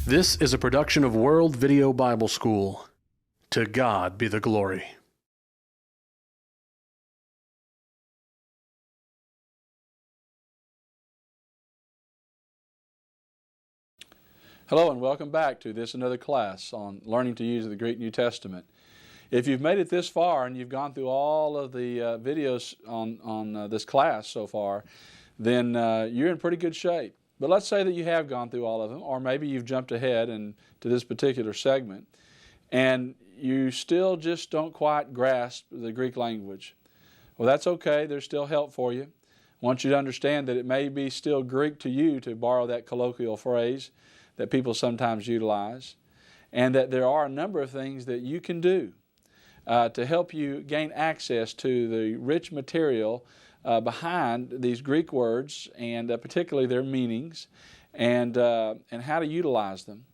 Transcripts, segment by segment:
This is a production of World Video Bible School. To God be the glory. Hello and welcome back to this another class on learning to use the Greek New Testament. If you've made it this far and you've gone through all of the videos on this class so far, then you're in pretty good shape. But let's say that you have gone through all of them, or maybe you've jumped ahead to this particular segment, and you still just don't quite grasp the Greek language. Well, that's okay. There's still help for you. I want you to understand that it may be still Greek to you, to borrow that colloquial phrase that people sometimes utilize, and that there are a number of things that you can do to help you gain access to the rich material behind these Greek words, and particularly their meanings, and how to utilize them.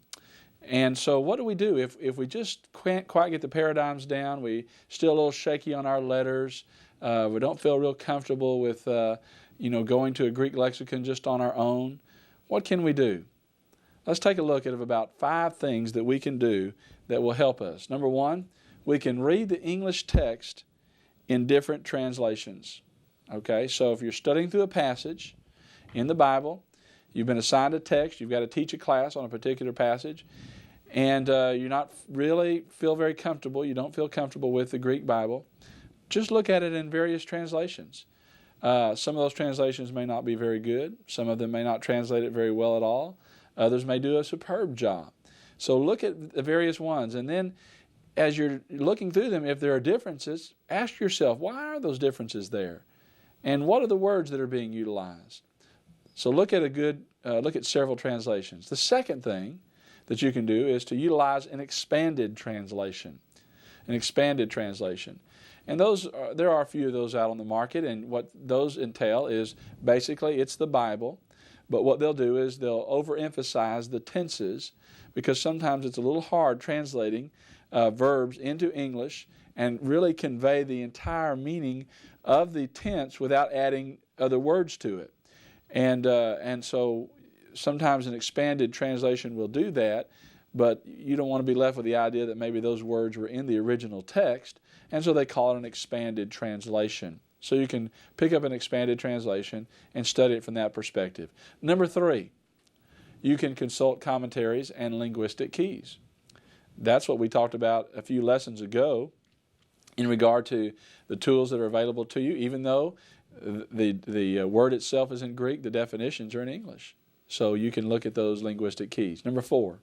And so what do we do if we just can't quite get the paradigms down? We still a little shaky on our letters. We don't feel real comfortable with going to a Greek lexicon just on our own. What can we do? Let's take a look at about 5 things that we can do that will help us. Number 1, we can read the English text in different translations. Okay, so if you're studying through a passage in the Bible, you've been assigned a text, you've got to teach a class on a particular passage, and you're not really feel very comfortable, you don't feel comfortable with the Greek Bible, just look at it in various translations. Some of those translations may not be very good. Some of them may not translate it very well at all. Others may do a superb job. So look at the various ones, and then as you're looking through them, if there are differences, ask yourself, why are those differences there? And what are the words that are being utilized? So look at several translations. The second thing that you can do is to utilize an expanded translation. An expanded translation. And there are a few of those out on the market, and what those entail is basically it's the Bible, but what they'll do is they'll overemphasize the tenses, because sometimes it's a little hard translating verbs into English and really convey the entire meaning of the tense without adding other words to it. And so sometimes an expanded translation will do that, but you don't want to be left with the idea that maybe those words were in the original text, and so they call it an expanded translation. So you can pick up an expanded translation and study it from that perspective. Number 3, you can consult commentaries and linguistic keys. That's what we talked about a few lessons ago in regard to the tools that are available to you. Even though the word itself is in Greek, the definitions are in English. So you can look at those linguistic keys. Number 4,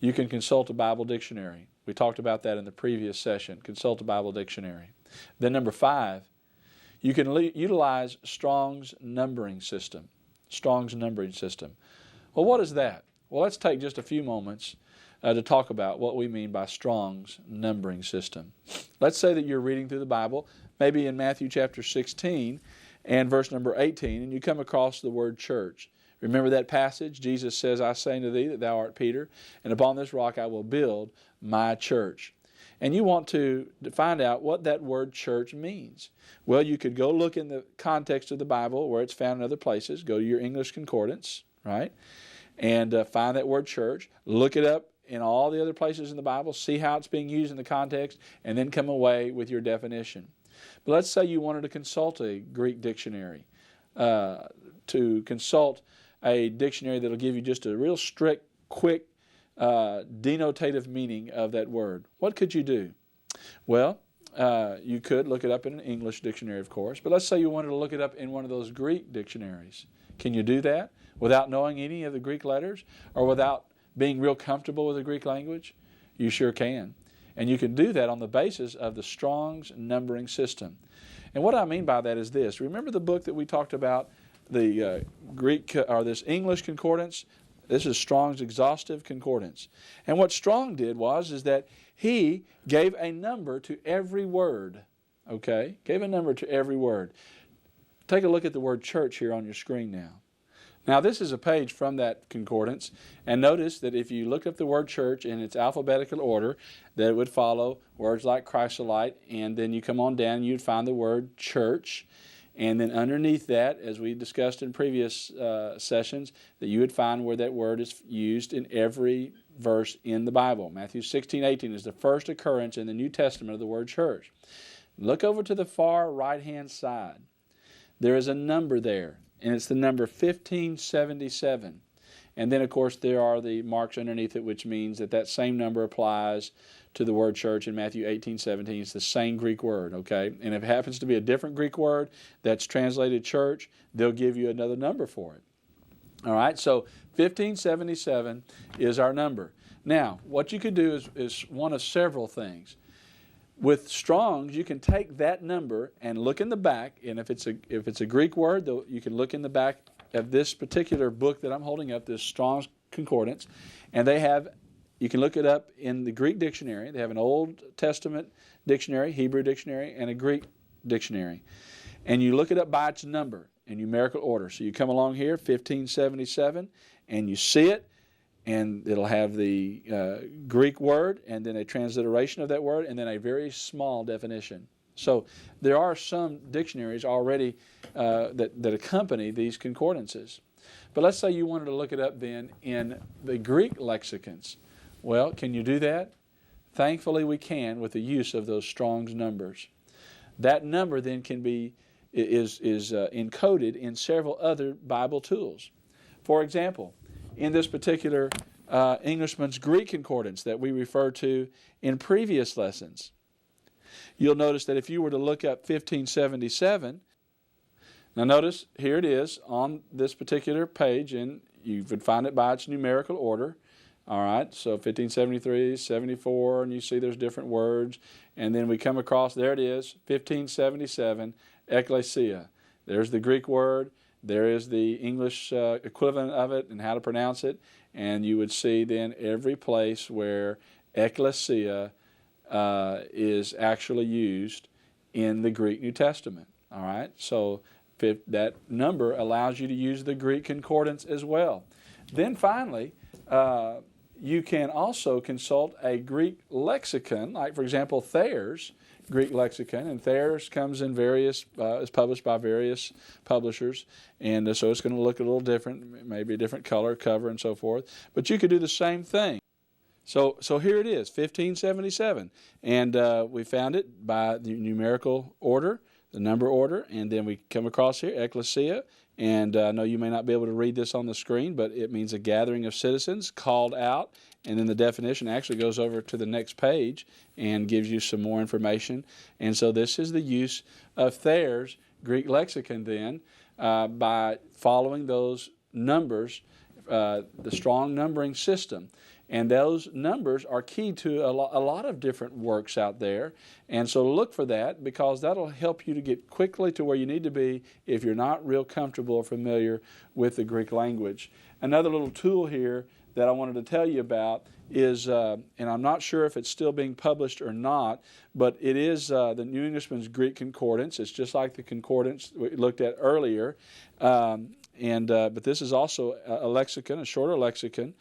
you can consult a Bible dictionary. We talked about that in the previous session. Consult a Bible dictionary. Then number 5, you can utilize Strong's numbering system. Strong's numbering system. Well, what is that? Well, let's take just a few moments to talk about what we mean by Strong's numbering system. Let's say that you're reading through the Bible, maybe in Matthew chapter 16 and verse number 18, and you come across the word church. Remember that passage? Jesus says, I say unto thee that thou art Peter, and upon this rock I will build my church. And you want to find out what that word church means. Well, you could go look in the context of the Bible where it's found in other places. Go to your English concordance, right? And find that word church. Look it up in all the other places in the Bible. See how it's being used in the context, and then come away with your definition. But let's say you wanted to consult a Greek dictionary, to consult a dictionary that will give you just a real strict, quick, denotative meaning of that word. What could you do? Well, you could look it up in an English dictionary, of course, but let's say you wanted to look it up in one of those Greek dictionaries. Can you do that without knowing any of the Greek letters, or without being real comfortable with the Greek language? You sure can. And you can do that on the basis of the Strong's numbering system. And what I mean by that is this. Remember the book that we talked about, the this English concordance? This is Strong's exhaustive concordance. And what Strong did is that he gave a number to every word. Okay? Gave a number to every word. Take a look at the word church here on your screen now. Now this is a page from that concordance, and notice that if you look up the word church in its alphabetical order, that it would follow words like chrysolite, and then you come on down and you'd find the word church. And then underneath that, as we discussed in previous sessions, that you would find where that word is used in every verse in the Bible. Matthew 16:18 is the first occurrence in the New Testament of the word church. Look over to the far right-hand side. There is a number there, and it's the number 1577. And then, of course, there are the marks underneath it, which means that that same number applies to the word church in Matthew 18:17. It's the same Greek word, okay? And if it happens to be a different Greek word that's translated church, they'll give you another number for it. All right, so 1577 is our number. Now, what you could do is one of several things. With Strong's, you can take that number and look in the back, and if it's a Greek word, you can look in the back of this particular book that I'm holding up, this Strong's Concordance, and you can look it up in the Greek dictionary. They have an Old Testament dictionary, Hebrew dictionary, and a Greek dictionary. And you look it up by its number in numerical order. So you come along here, 1577, and you see it, and it'll have the Greek word, and then a transliteration of that word, and then a very small definition. So there are some dictionaries already that accompany these concordances. But let's say you wanted to look it up then in the Greek lexicons. Well, can you do that? Thankfully we can with the use of those Strong's numbers. That number then is encoded in several other Bible tools. For example, in this particular Englishman's Greek Concordance that we referred to in previous lessons, you'll notice that if you were to look up 1577, now notice here it is on this particular page, and you would find it by its numerical order. All right, so 1573, 74, and you see there's different words. And then we come across, there it is, 1577, ecclesia. There's the Greek word. There is the English equivalent of it and how to pronounce it. And you would see then every place where ecclesia is actually used in the Greek New Testament. All right, so that number allows you to use the Greek concordance as well. Then finally, you can also consult a Greek lexicon, like for example Thayer's Greek lexicon, and Thayer's comes in is published by various publishers, and so it's going to look a little different, maybe a different color, cover, and so forth. But you could do the same thing. So here it is, 1577, and we found it by the numerical order, the number order, and then we come across here, ecclesia, and I know you may not be able to read this on the screen, but it means a gathering of citizens called out, and then the definition actually goes over to the next page and gives you some more information. And so this is the use of Thayer's Greek lexicon then by following those numbers, the strong numbering system. And those numbers are key to a lot of different works out there. And so look for that, because that'll help you to get quickly to where you need to be if you're not real comfortable or familiar with the Greek language. Another little tool here that I wanted to tell you about is, and I'm not sure if it's still being published or not, but it is the New Englishman's Greek Concordance. It's just like the concordance we looked at earlier. But this is also a lexicon, a shorter lexicon.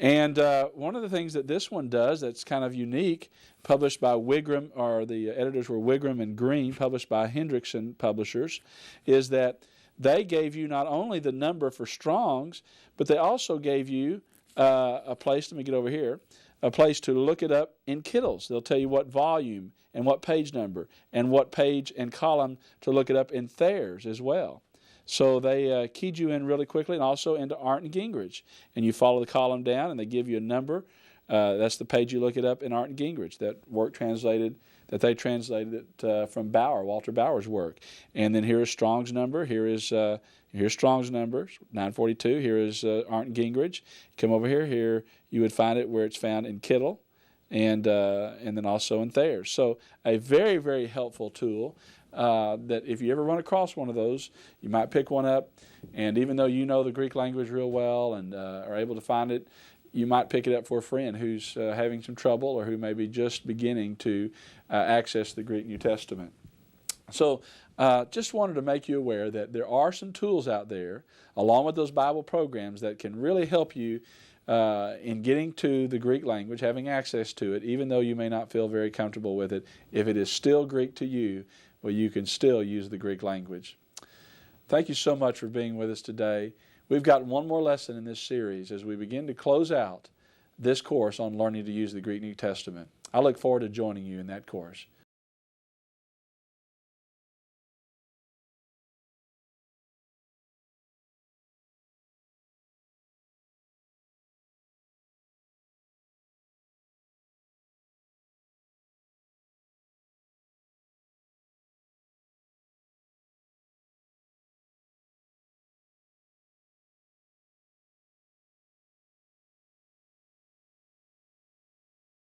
And one of the things that this one does that's kind of unique, published by Wigram, or the editors were Wigram and Green, published by Hendrickson Publishers, is that they gave you not only the number for Strong's, but they also gave you a place, let me get over here, a place to look it up in Kittles. They'll tell you what volume and what page number and what page and column to look it up in Thayer's as well. So they keyed you in really quickly, and also into Arndt and Gingrich. And you follow the column down, and they give you a number. That's the page you look it up in Arndt and Gingrich, that they translated it from Walter Bauer's work. And then here is Strong's number. Here's Strong's number, 942. Here is Arndt and Gingrich. Come over here you would find it where it's found in Kittle, and then also in Thayer's. So a very, very helpful tool. That if you ever run across one of those, you might pick one up, and even though you know the Greek language real well and are able to find it, you might pick it up for a friend who's having some trouble, or who may be just beginning to access the Greek New Testament. So just wanted to make you aware that there are some tools out there, along with those Bible programs, that can really help you in getting to the Greek language, having access to it, even though you may not feel very comfortable with it. If it is still Greek to you, well, you can still use the Greek language. Thank you so much for being with us today. We've got one more lesson in this series as we begin to close out this course on learning to use the Greek New Testament. I look forward to joining you in that course.